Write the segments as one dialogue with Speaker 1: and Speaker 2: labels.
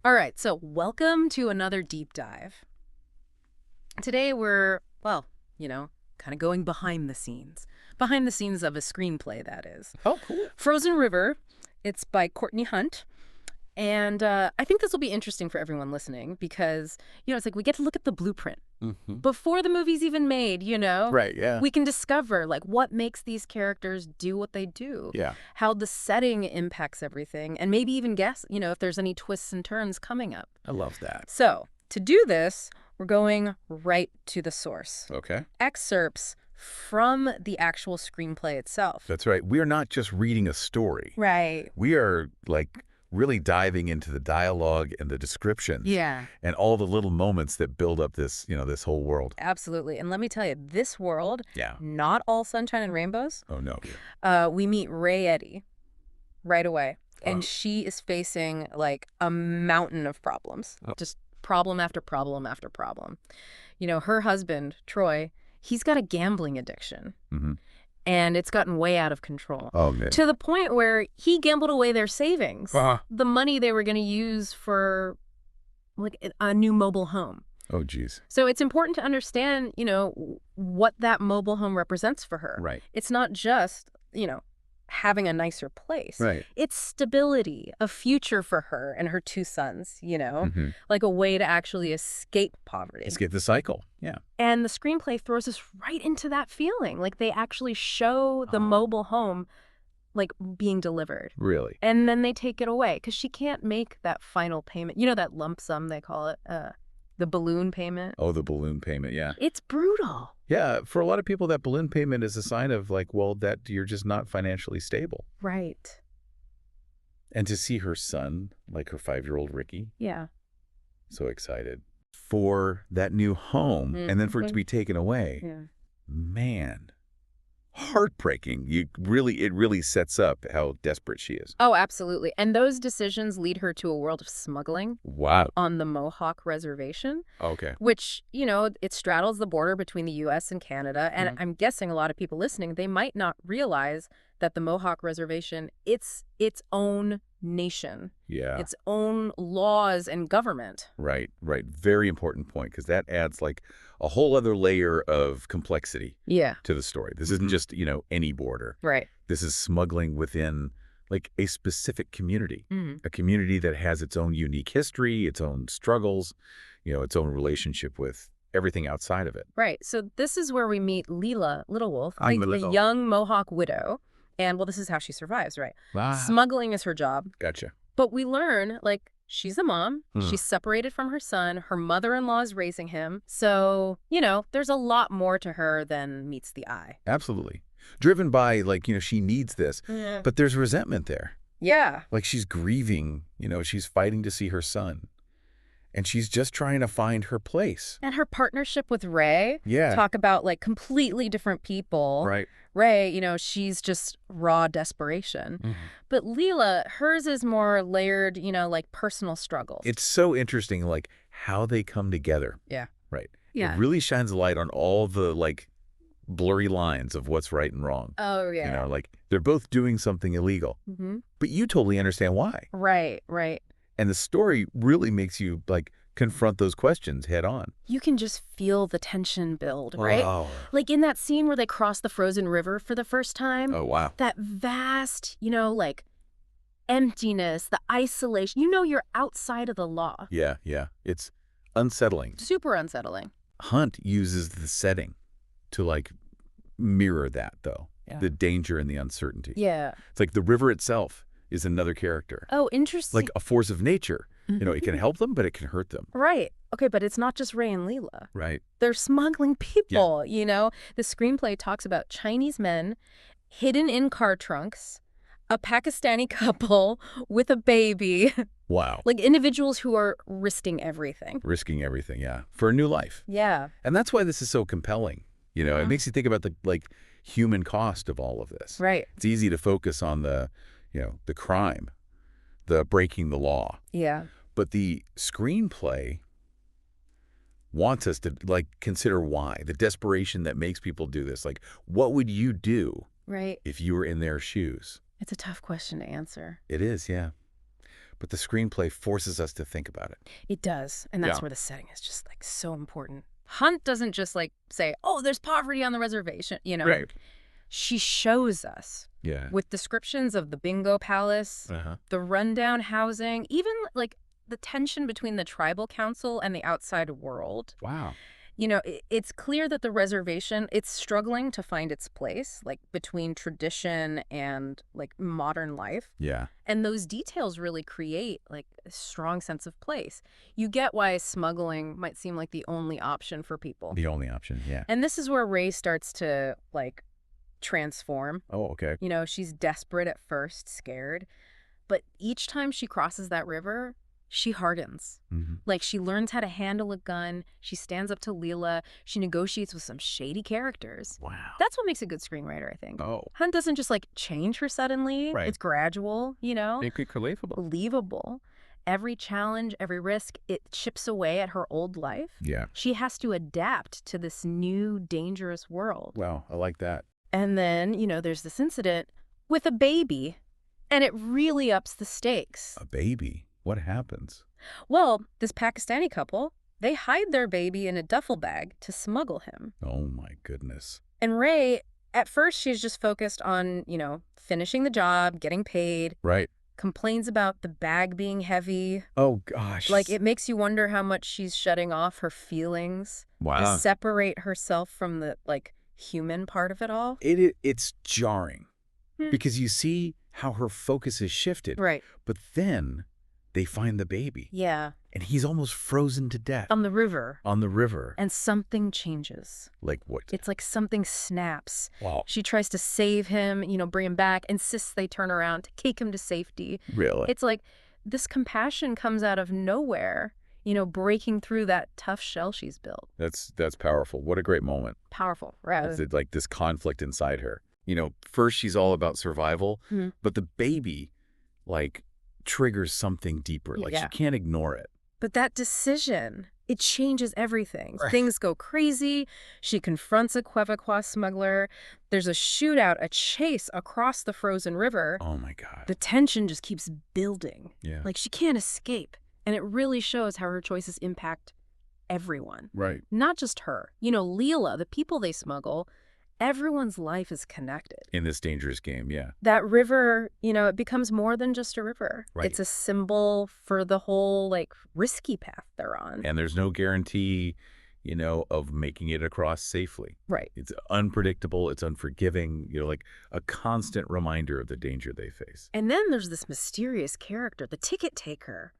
Speaker 1: All right, so welcome to another deep dive. Today we're, kind of going behind the scenes. Behind the scenes of a screenplay, that is.
Speaker 2: Oh, cool.
Speaker 1: Frozen River, it's by Courtney Hunt. And I think this will be interesting for everyone listening because, it's like we get to look at the blueprint.
Speaker 2: Mm-hmm.
Speaker 1: Before the movie's even made,
Speaker 2: Right, yeah.
Speaker 1: we can discover, like, what makes these characters do what they do.
Speaker 2: Yeah.
Speaker 1: How the setting impacts everything, and maybe even guess, if there's any twists and turns coming up.
Speaker 2: I love that.
Speaker 1: So, to do this, we're going right to the source.
Speaker 2: Okay.
Speaker 1: Excerpts from the actual screenplay itself.
Speaker 2: That's right. We are not just reading a story.
Speaker 1: Right.
Speaker 2: We are, really diving into the dialogue and the descriptions.
Speaker 1: Yeah.
Speaker 2: And all the little moments that build up this, this whole world.
Speaker 1: Absolutely. And let me tell you, this world,
Speaker 2: Yeah.
Speaker 1: not all sunshine and rainbows.
Speaker 2: Oh, no.
Speaker 1: We meet Ray Eddy right away. And
Speaker 2: Oh.
Speaker 1: she is facing, like, a mountain of problems.
Speaker 2: Oh.
Speaker 1: Just problem after problem after problem. Her husband, Troy, he's got a gambling addiction.
Speaker 2: Mm-hmm.
Speaker 1: And it's gotten way out of control.
Speaker 2: Oh, man.
Speaker 1: To the point where he gambled away their savings. The money they were going to use for, like, a new mobile home.
Speaker 2: Oh, geez.
Speaker 1: So it's important to understand, what that mobile home represents for her.
Speaker 2: Right.
Speaker 1: It's not just, having a nicer place.
Speaker 2: Right.
Speaker 1: It's stability, a future for her and her two sons,
Speaker 2: Mm-hmm.
Speaker 1: like a way to actually escape poverty.
Speaker 2: Escape the cycle. Yeah.
Speaker 1: And the screenplay throws us right into that feeling. Like, they actually show the mobile home, like, being delivered.
Speaker 2: Really?
Speaker 1: And then they take it away because she can't make that final payment. That lump sum, they call it, the balloon payment.
Speaker 2: Oh, the balloon payment. Yeah.
Speaker 1: It's brutal.
Speaker 2: Yeah. For a lot of people, that balloon payment is a sign of, that you're just not financially stable.
Speaker 1: Right.
Speaker 2: And to see her son, like her 5-year-old Ricky,
Speaker 1: Yeah.
Speaker 2: so excited for that new home and then for it to be taken away.
Speaker 1: Yeah.
Speaker 2: Man, heartbreaking. It really sets up how desperate she is.
Speaker 1: Oh, absolutely. And those decisions lead her to a world of smuggling
Speaker 2: Wow.
Speaker 1: on the Mohawk Reservation,
Speaker 2: Okay.
Speaker 1: which, it straddles the border between the U.S. and Canada. And I'm guessing a lot of people listening, they might not realize that the Mohawk Reservation, it's its own nation,
Speaker 2: Yeah.
Speaker 1: its own laws and government.
Speaker 2: Right. Very important point, because that adds a whole other layer of complexity
Speaker 1: Yeah.
Speaker 2: to the story. This isn't just, any border.
Speaker 1: Right.
Speaker 2: This is smuggling within a specific community,
Speaker 1: Mhm.
Speaker 2: a community that has its own unique history, its own struggles, its own relationship with everything outside of it.
Speaker 1: Right. So this is where we meet Leela Little Wolf, the
Speaker 2: Little.
Speaker 1: young Mohawk widow. And, this is how she survives, right?
Speaker 2: Ah,
Speaker 1: Smuggling is her job.
Speaker 2: gotcha.
Speaker 1: But we learn, she's a mom.
Speaker 2: Hmm.
Speaker 1: She's separated from her son. Her mother-in-law is raising him. So, there's a lot more to her than meets the eye.
Speaker 2: Absolutely. Driven by, she needs this.
Speaker 1: Yeah.
Speaker 2: But there's resentment there.
Speaker 1: Yeah.
Speaker 2: She's grieving, she's fighting to see her son. And she's just trying to find her place.
Speaker 1: And her partnership with Ray.
Speaker 2: Yeah.
Speaker 1: Talk about, completely different people.
Speaker 2: Right.
Speaker 1: Ray, she's just raw desperation.
Speaker 2: Mm-hmm.
Speaker 1: But Leela, hers is more layered, personal struggles.
Speaker 2: It's so interesting, how they come together.
Speaker 1: Yeah.
Speaker 2: Right.
Speaker 1: Yeah.
Speaker 2: It really shines a light on all the, blurry lines of what's right and wrong.
Speaker 1: Oh, yeah.
Speaker 2: They're both doing something illegal.
Speaker 1: Mm-hmm.
Speaker 2: But you totally understand why.
Speaker 1: Right.
Speaker 2: And the story really makes you, confront those questions head on.
Speaker 1: You can just feel the tension build, right?
Speaker 2: Oh.
Speaker 1: In that scene where they cross the frozen river for the first time.
Speaker 2: Oh, wow.
Speaker 1: That vast, emptiness, the isolation. You're outside of the law.
Speaker 2: Yeah. It's unsettling.
Speaker 1: Super unsettling.
Speaker 2: Hunt uses the setting to, mirror that, though.
Speaker 1: Yeah.
Speaker 2: The danger and the uncertainty.
Speaker 1: Yeah.
Speaker 2: It's the river itself is another character.
Speaker 1: Oh, interesting.
Speaker 2: A force of nature. It can help them, but it can hurt them.
Speaker 1: Right. Okay, but it's not just Ray and Leela.
Speaker 2: Right.
Speaker 1: They're smuggling people, The screenplay talks about Chinese men hidden in car trunks, a Pakistani couple with a baby.
Speaker 2: Wow.
Speaker 1: Individuals who are risking everything.
Speaker 2: Risking everything, yeah. For a new life.
Speaker 1: Yeah.
Speaker 2: And that's why this is so compelling. It makes you think about the human cost of all of this.
Speaker 1: Right.
Speaker 2: It's easy to focus on the crime, the breaking the law.
Speaker 1: Yeah.
Speaker 2: But the screenplay wants us to consider why, the desperation that makes people do this. What would you do
Speaker 1: Right.
Speaker 2: if you were in their shoes?
Speaker 1: It's a tough question to answer.
Speaker 2: It is, yeah. but the screenplay forces us to think about it.
Speaker 1: It does. And that's
Speaker 2: Yeah.
Speaker 1: where the setting is just like so important. Hunt doesn't just like say, oh, there's poverty on the reservation, you know?
Speaker 2: Right.
Speaker 1: She shows us
Speaker 2: Yeah.
Speaker 1: with descriptions of the bingo palace,
Speaker 2: Uh-huh.
Speaker 1: the rundown housing, even like the tension between the tribal council and the outside world.
Speaker 2: Wow.
Speaker 1: You know, it's clear that the reservation, it's struggling to find its place, like between tradition and like modern life.
Speaker 2: Yeah.
Speaker 1: And those details really create like a strong sense of place. You get why smuggling might seem like the only option for people.
Speaker 2: The only option, yeah.
Speaker 1: And this is where Ray starts to like transform.
Speaker 2: Oh, okay.
Speaker 1: You know, she's desperate at first, scared. But each time she crosses that river, she hardens.
Speaker 2: Mm-hmm.
Speaker 1: Like, she learns how to handle a gun. She stands up to Leela. She negotiates with some shady characters.
Speaker 2: Wow.
Speaker 1: That's what makes a good screenwriter, I think.
Speaker 2: Oh.
Speaker 1: Hunt doesn't just, like, change her suddenly.
Speaker 2: Right.
Speaker 1: It's gradual, you know?
Speaker 2: Believable.
Speaker 1: Believable. Every challenge, every risk, it chips away at her old life.
Speaker 2: Yeah.
Speaker 1: She has to adapt to this new, dangerous world.
Speaker 2: Wow, I like that.
Speaker 1: And then, you know, there's this incident with a baby, and it really ups the stakes.
Speaker 2: A baby? What happens?
Speaker 1: Well, this Pakistani couple, they hide their baby in a duffel bag to smuggle him.
Speaker 2: Oh, my goodness.
Speaker 1: And Ray, at first, she's just focused on, you know, finishing the job, getting paid,
Speaker 2: Right.
Speaker 1: complains about the bag being heavy.
Speaker 2: Oh, gosh.
Speaker 1: Like, it makes you wonder how much she's shutting off her feelings to
Speaker 2: Wow.
Speaker 1: separate herself from the, like, human part of it all.
Speaker 2: It's jarring
Speaker 1: Hmm.
Speaker 2: because you see how her focus is shifted.
Speaker 1: Right.
Speaker 2: But then they find the baby.
Speaker 1: Yeah.
Speaker 2: And he's almost frozen to death
Speaker 1: On the river.
Speaker 2: on the river.
Speaker 1: And something changes.
Speaker 2: Like what?
Speaker 1: It's like something snaps.
Speaker 2: Wow.
Speaker 1: She tries to save him, you know, bring him back, insists they turn around to take him to safety.
Speaker 2: Really?
Speaker 1: It's like this compassion comes out of nowhere, you know, breaking through that tough shell she's built.
Speaker 2: That's powerful. What a great moment.
Speaker 1: Powerful, right?
Speaker 2: It's like this conflict inside her. You know, first she's all about survival,
Speaker 1: Mhm.
Speaker 2: but the baby, like, triggers something deeper. Like,
Speaker 1: Yeah.
Speaker 2: she can't ignore it.
Speaker 1: But that decision, it changes everything.
Speaker 2: Right.
Speaker 1: Things go crazy. She confronts a Quebecois smuggler. There's a shootout, a chase across the frozen river.
Speaker 2: Oh, my God.
Speaker 1: The tension just keeps building.
Speaker 2: Yeah.
Speaker 1: Like, she can't escape. And it really shows how her choices impact everyone.
Speaker 2: Right.
Speaker 1: Not just her. You know, Leela, the people they smuggle, everyone's life is connected.
Speaker 2: In this dangerous game, yeah.
Speaker 1: That river, you know, it becomes more than just a river.
Speaker 2: Right.
Speaker 1: It's a symbol for the whole, like, risky path they're on.
Speaker 2: And there's no guarantee, you know, of making it across safely.
Speaker 1: Right.
Speaker 2: It's unpredictable. It's unforgiving, you know, like a constant reminder of the danger they face.
Speaker 1: And then there's this mysterious character, the ticket taker.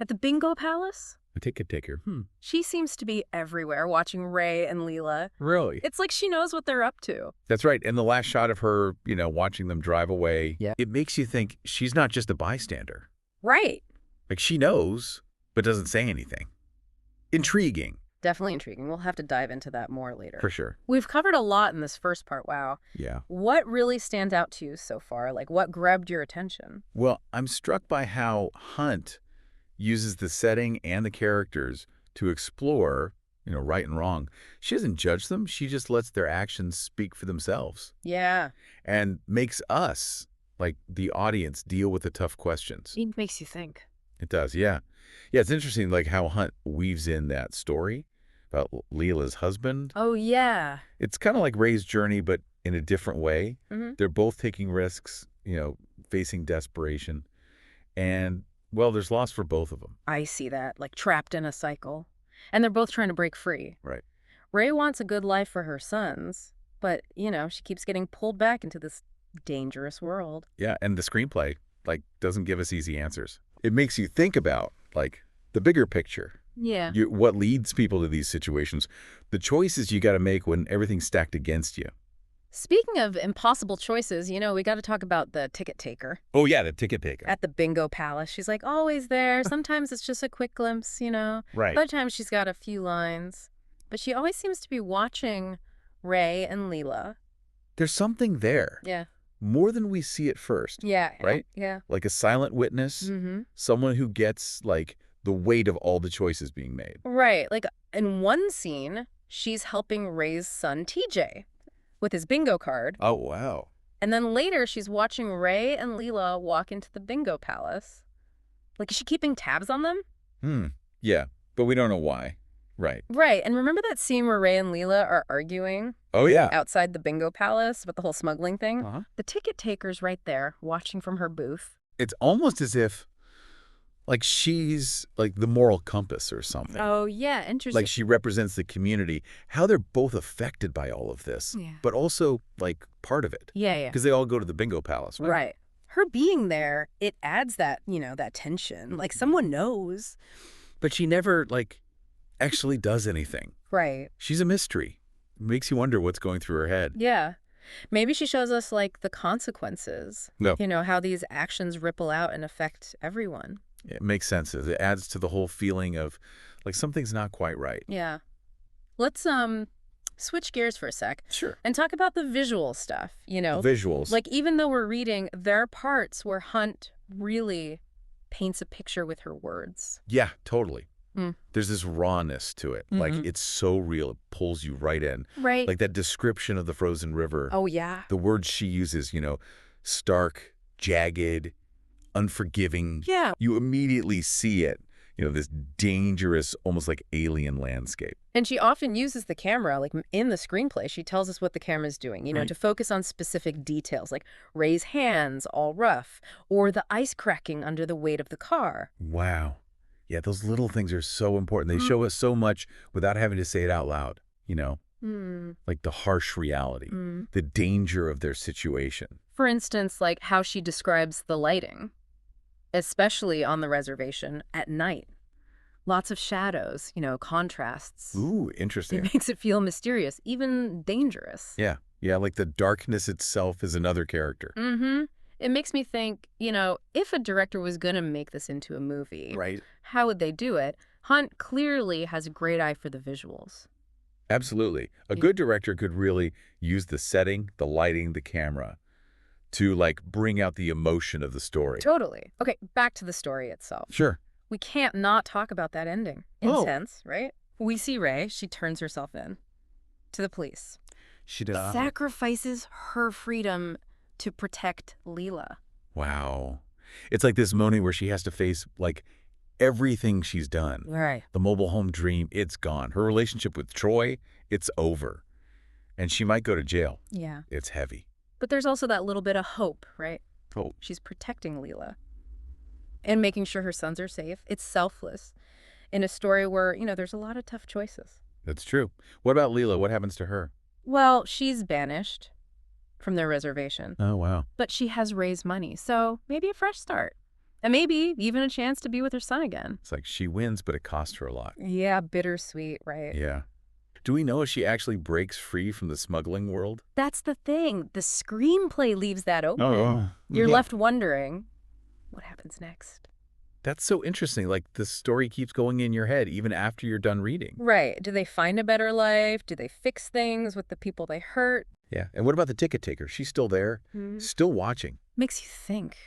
Speaker 1: At the bingo palace,
Speaker 2: A ticket taker.
Speaker 1: she seems to be everywhere watching Ray and Leela.
Speaker 2: Really?
Speaker 1: It's like she knows what they're up to.
Speaker 2: That's right. And the last shot of her, you know, watching them drive away,
Speaker 1: Yeah.
Speaker 2: it makes you think she's not just a bystander.
Speaker 1: Right.
Speaker 2: Like, she knows, but doesn't say anything. Intriguing,
Speaker 1: Definitely intriguing. We'll have to dive into that more later.
Speaker 2: for sure.
Speaker 1: We've covered a lot in this first part, wow.
Speaker 2: Yeah.
Speaker 1: What really stands out to you so far? Like, what grabbed your attention?
Speaker 2: Well, I'm struck by how Hunt uses the setting and the characters to explore, you know, right and wrong. She doesn't judge them. She just lets their actions speak for themselves
Speaker 1: Yeah.
Speaker 2: and makes us, like the audience, deal with the tough questions.
Speaker 1: It makes you think.
Speaker 2: It does, yeah. Yeah, it's interesting, like, how Hunt weaves in that story about Leela's husband.
Speaker 1: Oh, yeah.
Speaker 2: It's kind of like Ray's journey, but in a different way.
Speaker 1: Mhm.
Speaker 2: They're both taking risks, you know, facing desperation. And, well, there's loss for both of them.
Speaker 1: I see that, like trapped in a cycle. And they're both trying to break free.
Speaker 2: Right.
Speaker 1: Ray wants a good life for her sons, but, you know, she keeps getting pulled back into this dangerous world.
Speaker 2: Yeah, and the screenplay, like, doesn't give us easy answers. It makes you think about, like, the bigger picture.
Speaker 1: Yeah.
Speaker 2: What leads people to these situations, the choices you got to make when everything's stacked against you.
Speaker 1: Speaking of impossible choices, you know, we got to talk about the ticket taker
Speaker 2: Oh, yeah, the ticket taker.
Speaker 1: at the bingo palace. She's like always there. Sometimes it's just a quick glimpse, you know.
Speaker 2: Right.
Speaker 1: Other times she's got a few lines. But she always seems to be watching Ray and Leela.
Speaker 2: There's something there.
Speaker 1: Yeah.
Speaker 2: More than we see at first.
Speaker 1: Yeah.
Speaker 2: Right?
Speaker 1: Yeah.
Speaker 2: Like a silent witness,
Speaker 1: Mm-hmm.
Speaker 2: someone who gets, like, the weight of all the choices being made.
Speaker 1: Right. Like in one scene, she's helping Ray's son, TJ, with his bingo card.
Speaker 2: Oh, wow.
Speaker 1: And then later she's watching Ray and Leela walk into the bingo palace. Like, is she keeping tabs on them?
Speaker 2: Hmm. Yeah, but we don't know why. Right.
Speaker 1: Right, and remember that scene where Ray and Leela are arguing
Speaker 2: Oh, yeah.
Speaker 1: outside the bingo palace with the whole smuggling thing?
Speaker 2: Uh-huh.
Speaker 1: The ticket taker's right there, watching from her booth.
Speaker 2: It's almost as if, like, she's, like, the moral compass or something.
Speaker 1: Oh, yeah, interesting.
Speaker 2: Like, she represents the community, how they're both affected by all of this,
Speaker 1: Yeah.
Speaker 2: but also, like, part of it.
Speaker 1: Yeah, yeah.
Speaker 2: Because they all go to the bingo palace, right?
Speaker 1: Right. Her being there, it adds that, that tension. Like, someone knows.
Speaker 2: But she never, like, actually does anything.
Speaker 1: Right.
Speaker 2: She's a mystery. It makes you wonder what's going through her head.
Speaker 1: Yeah. Maybe she shows us, like, the consequences.
Speaker 2: No.
Speaker 1: How these actions ripple out and affect everyone.
Speaker 2: It makes sense. It adds to the whole feeling of, like, something's not quite right.
Speaker 1: Yeah. Let's switch gears for a sec.
Speaker 2: Sure.
Speaker 1: And talk about the visual stuff,
Speaker 2: The visuals.
Speaker 1: Like, even though we're reading, there are parts where Hunt really paints a picture with her words.
Speaker 2: Yeah, totally.
Speaker 1: Mm.
Speaker 2: There's this rawness to it. Like, it's so real. It pulls you right in.
Speaker 1: Right.
Speaker 2: Like that description of the frozen river.
Speaker 1: Oh, yeah.
Speaker 2: The words she uses, stark, jagged, unforgiving.
Speaker 1: Yeah.
Speaker 2: You immediately see it. This dangerous, almost like alien landscape.
Speaker 1: And she often uses the camera, like in the screenplay, she tells us what the camera's doing,
Speaker 2: Right.
Speaker 1: to focus on specific details, like Ray's hands all rough, or the ice cracking under the weight of the car.
Speaker 2: Wow. Yeah, those little things are so important. They show us so much without having to say it out loud, like the harsh reality, the danger of their situation.
Speaker 1: For instance, like how she describes the lighting, especially on the reservation at night. Lots of shadows, contrasts.
Speaker 2: Ooh, interesting.
Speaker 1: It makes it feel mysterious, even dangerous.
Speaker 2: Yeah, like the darkness itself is another character.
Speaker 1: Mm-hmm. It makes me think, if a director was going to make this into a movie,
Speaker 2: Right.
Speaker 1: how would they do it? Hunt clearly has a great eye for the visuals.
Speaker 2: Absolutely. A good director could really use the setting, the lighting, the camera to, like, bring out the emotion of the story.
Speaker 1: Totally. Okay, back to the story itself.
Speaker 2: Sure.
Speaker 1: We can't not talk about that ending.
Speaker 2: Oh.
Speaker 1: Intense, right? We see Ray. She turns herself in to the police.
Speaker 2: She did.
Speaker 1: Sacrifices her freedom to protect Leela.
Speaker 2: Wow. It's like this moment where she has to face, like, everything she's done.
Speaker 1: Right.
Speaker 2: The mobile home dream, it's gone. Her relationship with Troy, it's over. And she might go to jail.
Speaker 1: Yeah.
Speaker 2: It's heavy.
Speaker 1: But there's also that little bit of hope, right?
Speaker 2: Oh.
Speaker 1: She's protecting Leela and making sure her sons are safe. It's selfless in a story where, there's a lot of tough choices.
Speaker 2: That's true. What about Leela? What happens to her?
Speaker 1: Well, she's banished from their reservation,
Speaker 2: Oh, wow.
Speaker 1: but she has raised money, so maybe a fresh start. And maybe even a chance to be with her son again.
Speaker 2: It's like she wins, but it costs her a lot.
Speaker 1: Yeah, bittersweet, right?
Speaker 2: Yeah. Do we know if she actually breaks free from the smuggling world?
Speaker 1: That's the thing. The screenplay leaves that open.
Speaker 2: Oh.
Speaker 1: You're left wondering, what happens next?
Speaker 2: That's so interesting. Like, the story keeps going in your head even after you're done reading.
Speaker 1: Right. Do they find a better life? Do they fix things with the people they hurt?
Speaker 2: Yeah. And what about the ticket taker? She's still there, still watching.
Speaker 1: Makes you think.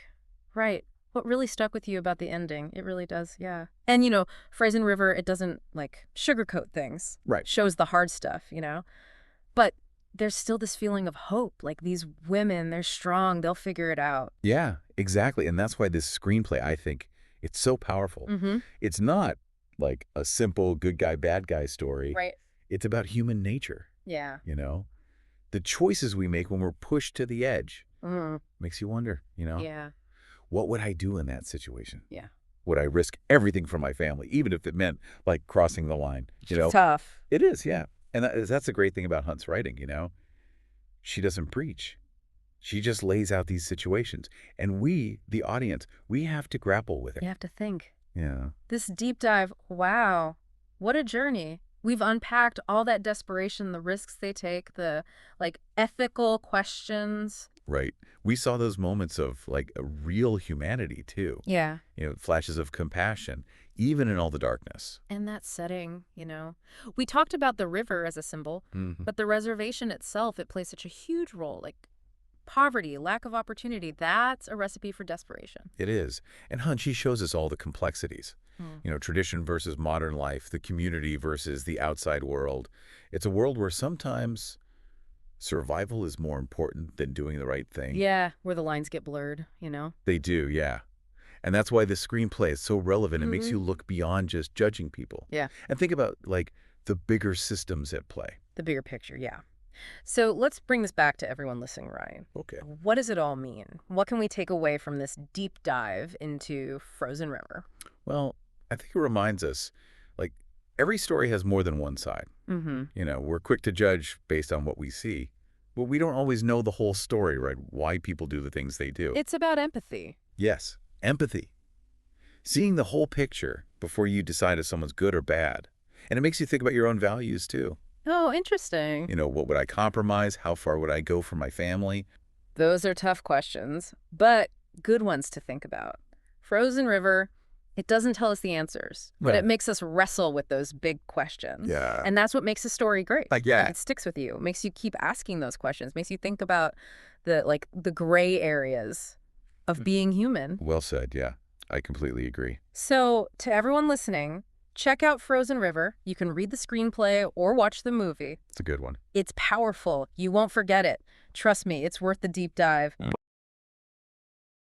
Speaker 1: Right. What really stuck with you about the ending? It really does, yeah. And, Frozen River, it doesn't, like, sugarcoat things.
Speaker 2: Right.
Speaker 1: Shows the hard stuff, But there's still this feeling of hope. Like, these women, they're strong. They'll figure it out.
Speaker 2: Yeah, exactly. And that's why this screenplay, I think, it's so powerful. It's not like a simple good guy, bad guy story.
Speaker 1: Right.
Speaker 2: It's about human nature,
Speaker 1: Yeah.
Speaker 2: The choices we make when we're pushed to the edge
Speaker 1: Mm.
Speaker 2: makes you wonder,
Speaker 1: Yeah.
Speaker 2: what would I do in that situation?
Speaker 1: Yeah.
Speaker 2: Would I risk everything for my family, even if it meant, like, crossing the line?
Speaker 1: Tough.
Speaker 2: It is, yeah. And that's the great thing about Hunt's writing, She doesn't preach. She just lays out these situations. And we, the audience, we have to grapple with it.
Speaker 1: You have to think.
Speaker 2: Yeah.
Speaker 1: This deep dive, wow, what a journey. We've unpacked all that desperation, the risks they take, the, like, ethical questions.
Speaker 2: Right. We saw those moments of, like, a real humanity, too.
Speaker 1: Yeah.
Speaker 2: Flashes of compassion, even in all the darkness.
Speaker 1: And that setting, We talked about the river as a symbol, but the reservation itself, it plays such a huge role. Like, poverty, lack of opportunity, that's a recipe for desperation.
Speaker 2: It is. And Hunt, she shows us all the complexities. Tradition versus modern life, the community versus the outside world. It's a world where sometimes survival is more important than doing the right thing.
Speaker 1: Yeah, where the lines get blurred,
Speaker 2: They do, yeah. And that's why the screenplay is so relevant. It makes you
Speaker 1: Mm-hmm.
Speaker 2: look beyond just judging people.
Speaker 1: Yeah,
Speaker 2: And think about, like, the bigger systems at play.
Speaker 1: the bigger picture, yeah. So let's bring this back to everyone listening, Ryan.
Speaker 2: Okay.
Speaker 1: What does it all mean? What can we take away from this deep dive into Frozen River?
Speaker 2: Well, I think it reminds us, like, every story has more than one side.
Speaker 1: Mm-hmm.
Speaker 2: We're quick to judge based on what we see, but we don't always know the whole story, right? Why people do the things they do.
Speaker 1: It's about empathy.
Speaker 2: Yes, empathy. Seeing the whole picture before you decide if someone's good or bad. And it makes you think about your own values, too.
Speaker 1: Oh, interesting.
Speaker 2: What would I compromise? How far would I go for my family?
Speaker 1: Those are tough questions, but good ones to think about. Frozen River, it doesn't tell us the answers, but
Speaker 2: Well,
Speaker 1: it makes us wrestle with those big questions.
Speaker 2: yeah.
Speaker 1: And that's what makes a story great.
Speaker 2: Yeah.
Speaker 1: It sticks with you. It makes you keep asking those questions. Makes you think about the gray areas of being human.
Speaker 2: Well said, yeah. I completely agree.
Speaker 1: So, to everyone listening, check out Frozen River. You can read the screenplay or watch the movie.
Speaker 2: It's a good one.
Speaker 1: It's powerful. You won't forget it. Trust me, it's worth the deep dive.